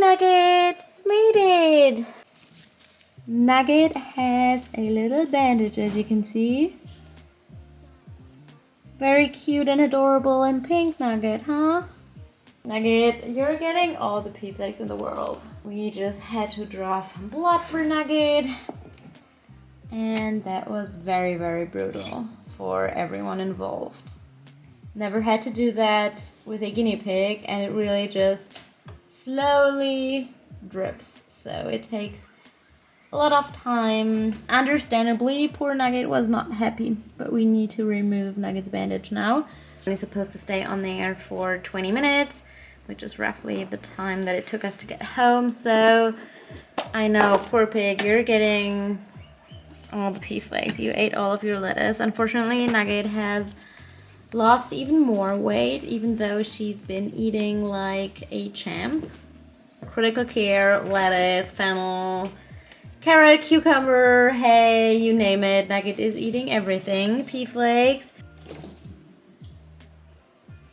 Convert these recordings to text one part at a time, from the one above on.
Nugget! Made it! Nugget has a little bandage, as you can see. Very cute and adorable and pink, Nugget, huh? Nugget, you're getting all the pea flakes in the world. We just had to draw some blood for Nugget. And that was very, very brutal for everyone involved. Never had to do that with a guinea pig, and it really just slowly drips. So it takes a lot of time. Understandably, poor Nugget was not happy, but we need to remove Nugget's bandage now. It's supposed to stay on there for 20 minutes, which is roughly the time that it took us to get home. So I know, poor pig, you're getting all the pea flakes. You ate all of your lettuce. Unfortunately, Nugget has lost even more weight, even though she's been eating like a champ. Critical care, lettuce, fennel, carrot, cucumber, hay, you name it. Nugget is eating everything. Pea flakes.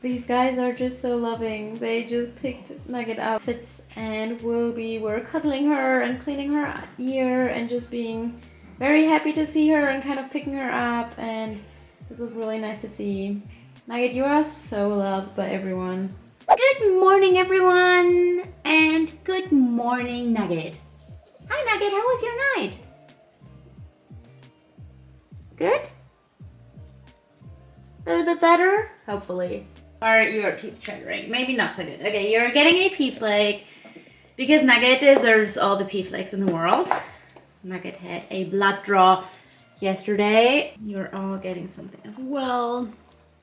These guys are just so loving. They just picked Nugget up. Fitz and Wilby were cuddling her and cleaning her ear and just being very happy to see her and kind of picking her up, and this was really nice to see. Nugget, you are so loved by everyone. Good morning, everyone, and good morning, Nugget. Hi, Nugget, how was your night? Good? A little bit better? Hopefully. Are your teeth chattering? Maybe not so good. Okay, you're getting a pea flake because Nugget deserves all the pea flakes in the world. Nugget had a blood draw yesterday. You're all getting something as well.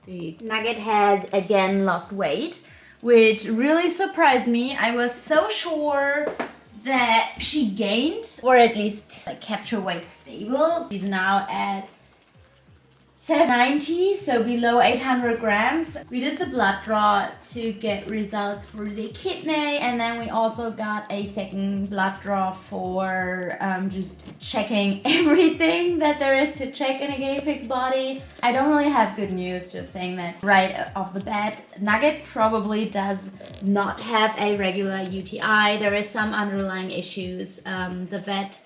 The Nugget has again lost weight, which really surprised me. I was so sure that she gained, or at least like, kept her weight stable. She's now at 790, so below 800 grams. We did the blood draw to get results for the kidney, and then we also got a second blood draw for just checking everything that there is to check in a guinea pig's body. I don't really have good news, just saying that right off the bat. Nugget probably does not have a regular UTI. There is some underlying issues. The vet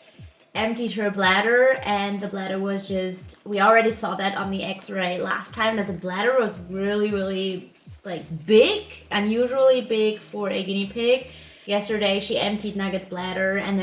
emptied her bladder, and the bladder was just, we already saw that on the x-ray last time, that the bladder was really like big, unusually big for a guinea pig. Yesterday she emptied Nugget's bladder, and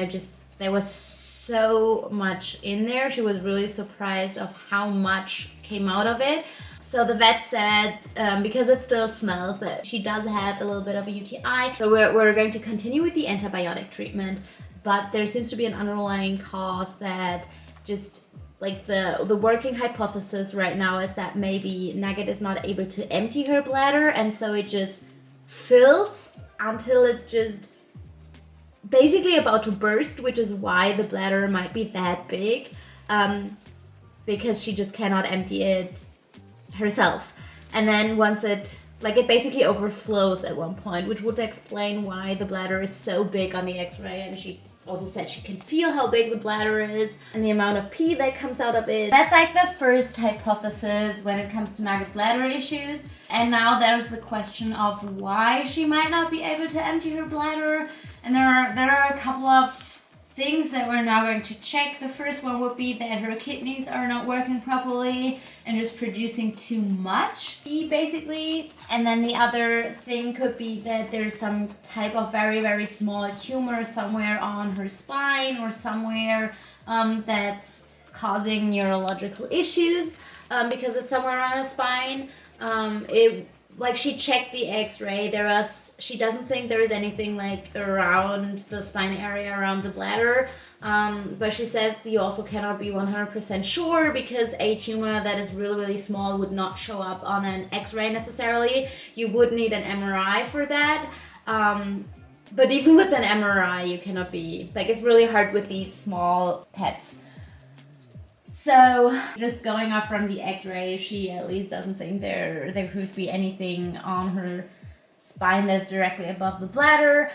there was so much in there. She was really surprised of how much came out of it. So the vet said, because it still smells, that she does have a little bit of a UTI. So we're going to continue with the antibiotic treatment. But there seems to be an underlying cause that just like the working hypothesis right now is that maybe Nugget is not able to empty her bladder, and so it just fills until it's just basically about to burst, which is why the bladder might be that big, because she just cannot empty it herself. And then once it basically overflows at one point, which would explain why the bladder is so big on the x-ray, and she also said she can feel how big the bladder is and the amount of pee that comes out of it. That's like the first hypothesis when it comes to Nugget's bladder issues. And now there's the question of why she might not be able to empty her bladder. And there are a couple of things that we're now going to check. The first one would be that her kidneys are not working properly and just producing too much pee, basically. And then the other thing could be that there's some type of very small tumor somewhere on her spine or somewhere that's causing neurological issues because it's somewhere on her spine. She checked the x-ray, she doesn't think there is anything like around the spine area, around the bladder, but she says you also cannot be 100% sure because a tumor that is really small would not show up on an x-ray necessarily. You would need an MRI for that, but even with an MRI you cannot be, it's really hard with these small pets. So, just going off from the x-ray, she at least doesn't think there could be anything on her spine that's directly above the bladder.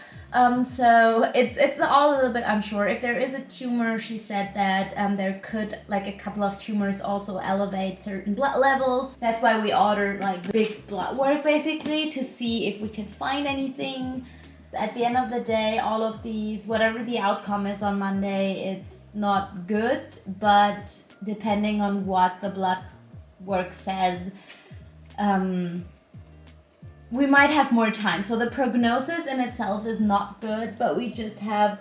So it's all a little bit unsure. If there is a tumor, she said that there could, a couple of tumors also elevate certain blood levels. That's why we ordered big blood work basically to see if we can find anything At the end of the day, all of these, whatever the outcome is on Monday, it's not good, but depending on what the blood work says, we might have more time. So the prognosis in itself is not good, but we just have,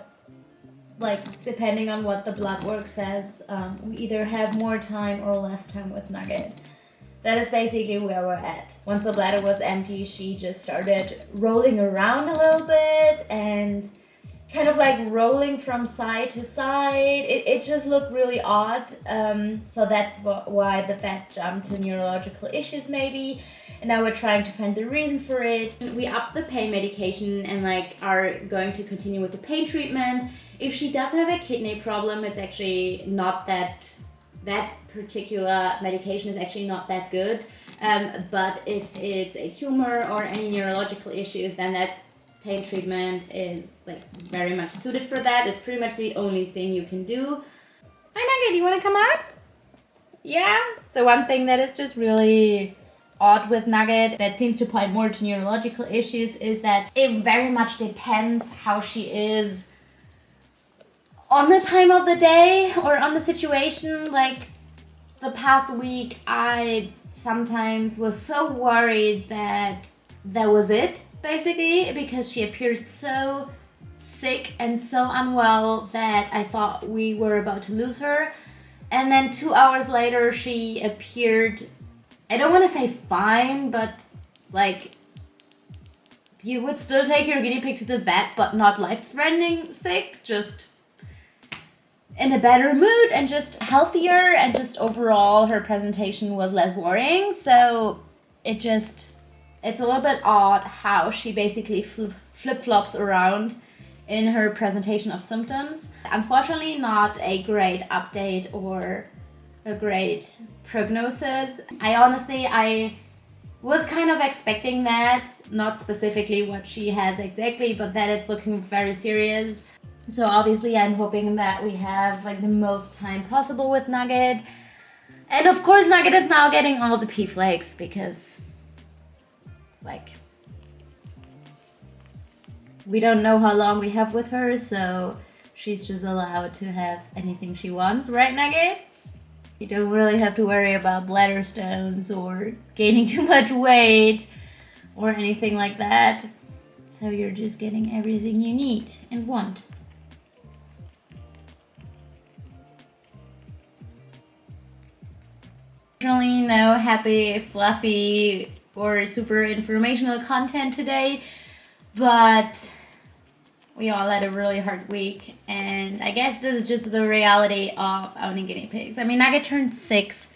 like, depending on what the blood work says, we either have more time or less time with Nugget. That is basically where we're at. Once the bladder was empty, she just started rolling around a little bit and kind of like rolling from side to side. It just looked really odd. So that's why the vet jumped to neurological issues maybe. And now we're trying to find the reason for it. We upped the pain medication and like are going to continue with the pain treatment. If she does have a kidney problem, it's actually not that particular medication is actually not that good. But if it's a tumor or any neurological issues, then that pain treatment is like very much suited for that. It's pretty much the only thing you can do. Hi Nugget, you want to come out? Yeah. So one thing that is just really odd with Nugget that seems to point more to neurological issues is that it very much depends how she is on the time of the day or on the situation. Like the past week, I sometimes was so worried that was it, basically, because she appeared so sick and so unwell that I thought we were about to lose her. And then 2 hours later, she appeared, I don't want to say fine, but like you would still take your guinea pig to the vet, but not life-threatening sick, just in a better mood and just healthier, and just overall her presentation was less worrying. So it's a little bit odd how she basically flip-flops around in her presentation of symptoms. Unfortunately, not a great update or a great prognosis. I was kind of expecting that, not specifically what she has exactly, but that it's looking very serious. So obviously I'm hoping that we have like the most time possible with Nugget. And of course Nugget is now getting all the pee flakes because like we don't know how long we have with her, so she's just allowed to have anything she wants, right Nugget? You don't really have to worry about bladder stones or gaining too much weight or anything like that. So you're just getting everything you need and want. Unfortunately, no happy, fluffy, or super informational content today, but we all had a really hard week, and I guess this is just the reality of owning guinea pigs. I mean, Nugget turned 6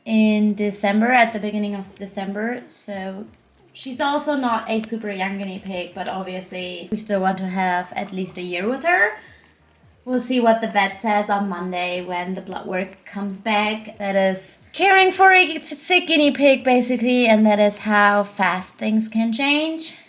in December, at the beginning of December, so she's also not a super young guinea pig, but obviously we still want to have at least a year with her. We'll see what the vet says on Monday when the blood work comes back. That is caring for a sick guinea pig, basically, and that is how fast things can change.